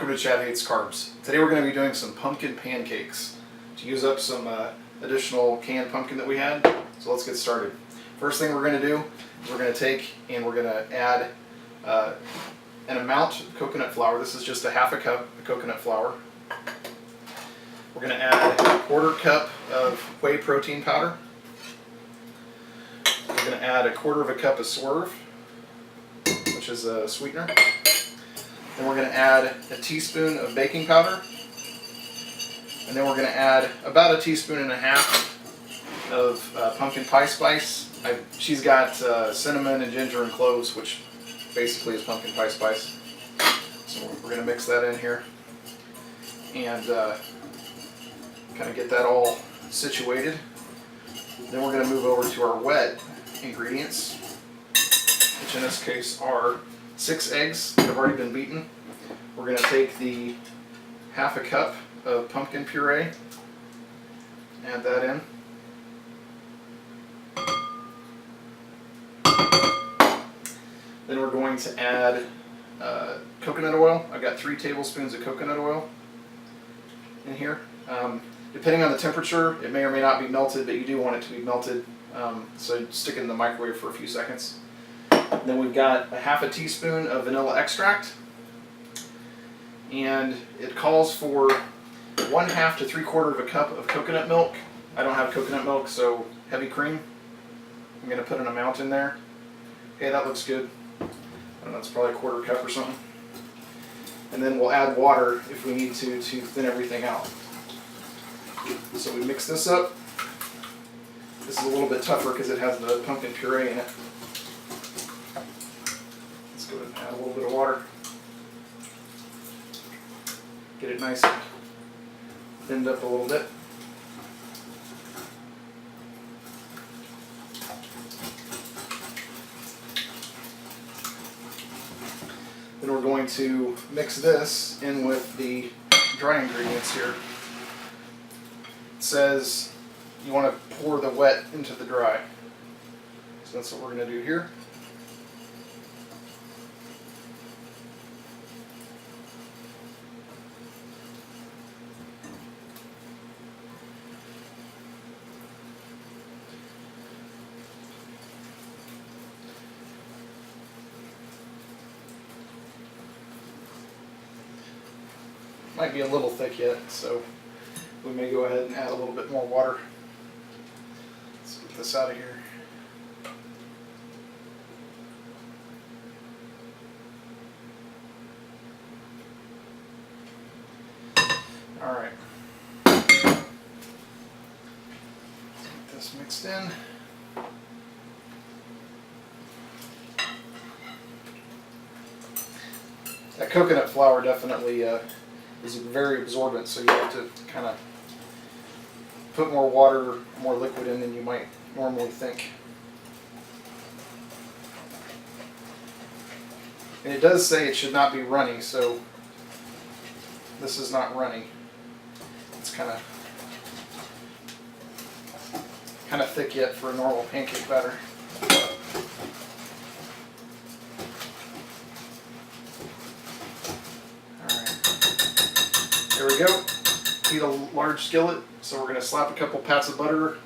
welcome to Chad Hates Carbs. Today we're going to be doing some pumpkin pancakes to use up some additional canned pumpkin that we had. So let's get started. First thing we're going to do is we're going to take and we're going to add an amount of coconut flour. This is just a half a cup of coconut flour. We're going to add a quarter cup of whey protein powder. We're going to add a quarter of a cup of swerve, which is a sweetener. Then we're going to add a teaspoon of baking powder. And then we're going to add about a teaspoon and a half of pumpkin pie spice. She's got cinnamon and ginger and cloves, which basically is pumpkin pie spice. So we're going to mix that in here and kind of get that all situated. Then we're going to move over to our wet ingredients, which in this case are 6 eggs that have already been beaten. We're going to take the half a cup of pumpkin puree, add that in. Then we're going to add coconut oil. I've got 3 tablespoons of coconut oil in here. Depending on the temperature, it may or may not be melted, but you do want it to be melted. So stick it in the microwave for a few seconds. Then we've got a half a teaspoon of vanilla extract, and it calls for 1/2 to 3/4 of a cup of coconut milk. I don't have coconut milk, so heavy cream. I'm going to put an amount in there. Okay, that looks good. I don't know, it's probably a 1/4 cup or something. And then we'll add water if we need to thin everything out. So we mix this up. This is a little bit tougher because it has the pumpkin puree in it. Let's go ahead and add a little bit of water. Get it nice and thinned up a little bit. Then we're going to mix this in with the dry ingredients here. It says you want to pour the wet into the dry. So that's what we're going to do here. Might be a little thick yet, so we may go ahead and add a little bit more water. Let's get this out of here. All right. Let's get this mixed in. That coconut flour definitely is very absorbent, so you have to kind of put more water, more liquid in than you might normally think. And it does say it should not be runny, so this is not runny. It's kind of thick yet for a normal pancake batter. There we go. Heat a large skillet, so we're going to slap a couple pats of butter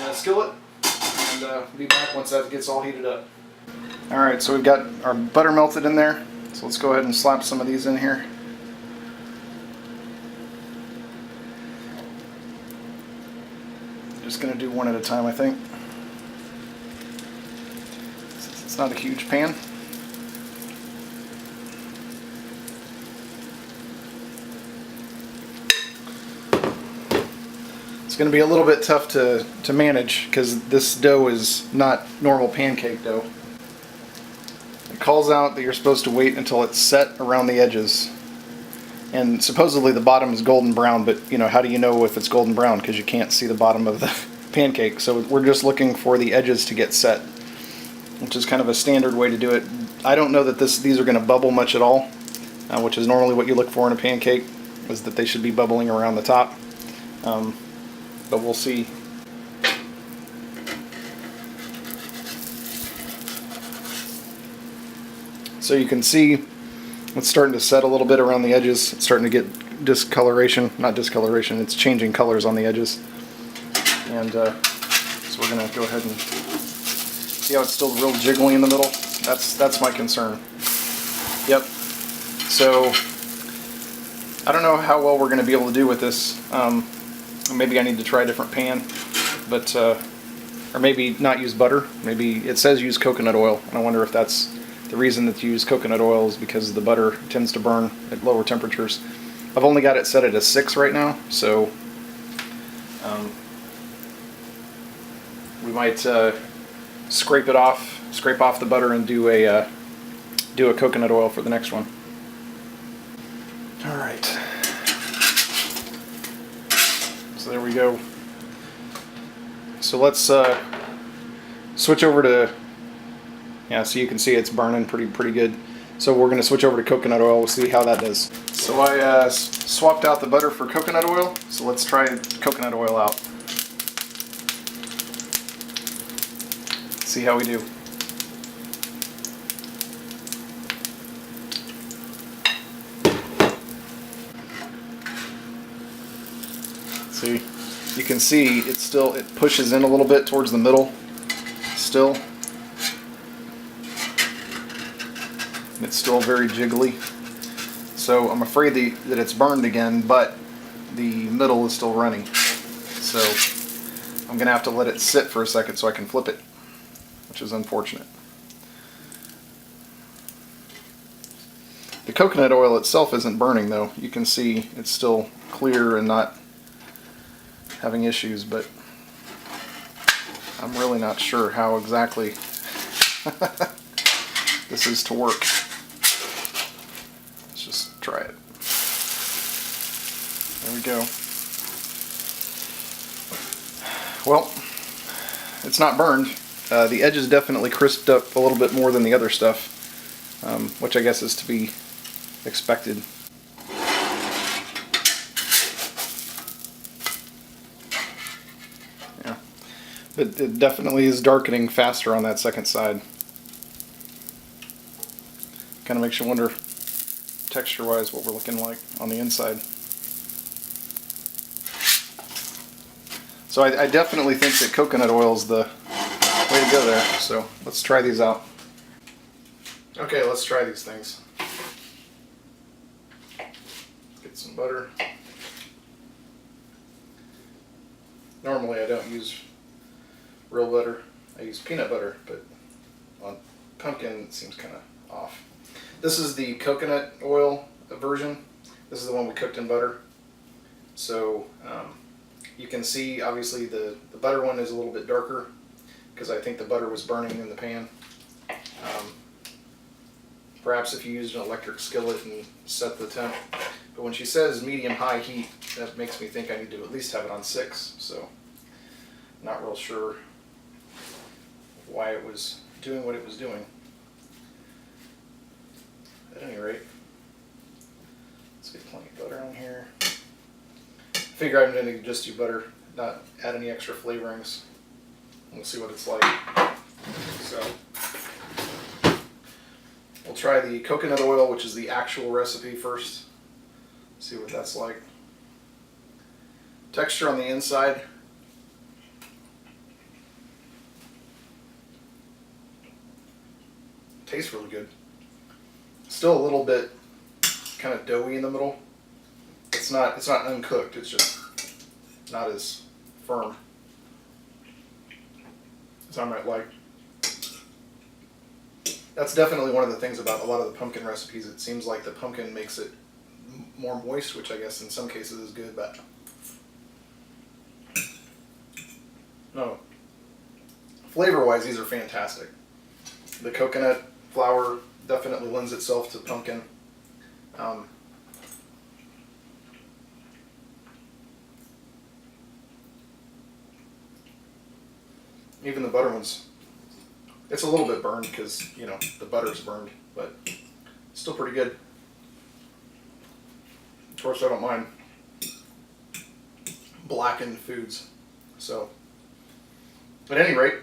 in a skillet, and we'll be back once that gets all heated up. Alright, so we've got our butter melted in there, so let's go ahead and slap some of these in here. Just going to do one at a time, I think. It's not a huge pan. It's going to be a little bit tough to manage because this dough is not normal pancake dough. It calls out that you're supposed to wait until it's set around the edges. And supposedly the bottom is golden brown, but you know, how do you know if it's golden brown? Because you can't see the bottom of the pancake. So we're just looking for the edges to get set, which is kind of a standard way to do it. I don't know that these are going to bubble much at all, which is normally what you look for in a pancake, is that they should be bubbling around the top. But we'll see. So you can see It's starting to set a little bit around the edges. It's starting to get discoloration, not discoloration, it's changing colors on the edges. And so we're going to go ahead and see how it's still real jiggly in the middle. That's my concern. Yep. So I don't know how well we're going to be able to do with this. Maybe I need to try a different pan, but or maybe not use butter. Maybe it says use coconut oil, and I wonder if that's the reason that you use coconut oil is because the butter tends to burn at lower temperatures. I've only got it set at a 6 right now, so we might scrape off the butter and do a coconut oil for the next one. All right. So there we go. So let's switch over to, yeah, so you can see it's burning pretty good. So we're going to switch over to coconut oil. We'll see how that does. So I swapped out the butter for coconut oil. So let's try coconut oil out. See how we do. See, you can see it pushes in a little bit towards the middle still. And it's still very jiggly. So I'm afraid that it's burned again, but the middle is still runny. So I'm going to have to let it sit for a second so I can flip it, which is unfortunate. The coconut oil itself isn't burning though. You can see it's still clear and not having issues, but I'm really not sure how exactly this is to work. Let's just try it. There we go. Well, it's not burned. The edges definitely crisped up a little bit more than the other stuff, which I guess is to be expected. Yeah, but it definitely is darkening faster on that second side. Kind of makes you wonder, texture-wise, what we're looking like on the inside. So I definitely think that coconut oil is the way to go there. So let's try these out. Okay, let's try these things. Get some butter. Normally I don't use real butter. I use peanut butter, but on pumpkin it seems kind of off. This is the coconut oil version. This is the one we cooked in butter. So you can see obviously the butter one is a little bit darker because I think the butter was burning in the pan. Perhaps if you used an electric skillet and set the temp. But when she says medium-high heat, that makes me think I need to at least have it on 6. So not real sure why it was doing what it was doing. At any rate, let's get plenty of butter on here. I figure I'm going to just do butter, not add any extra flavorings. We'll see what it's like. So we'll try the coconut oil, which is the actual recipe first. See what that's like. Texture on the inside. Tastes really good. Still a little bit kind of doughy in the middle. It's not uncooked, it's just not as firm as I might like. That's definitely one of the things about a lot of the pumpkin recipes. It seems like the pumpkin makes it more moist, which I guess in some cases is good, but no. Flavor-wise, these are fantastic. The coconut flour definitely lends itself to pumpkin. Even the butter ones, it's a little bit burned because, you know, the butter's burned, but still pretty good. Of course, I don't mind blackened foods. So, at any rate,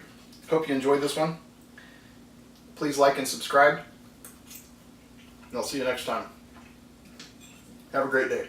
hope you enjoyed this one. Please like and subscribe. and I'll see you next time. Have a great day.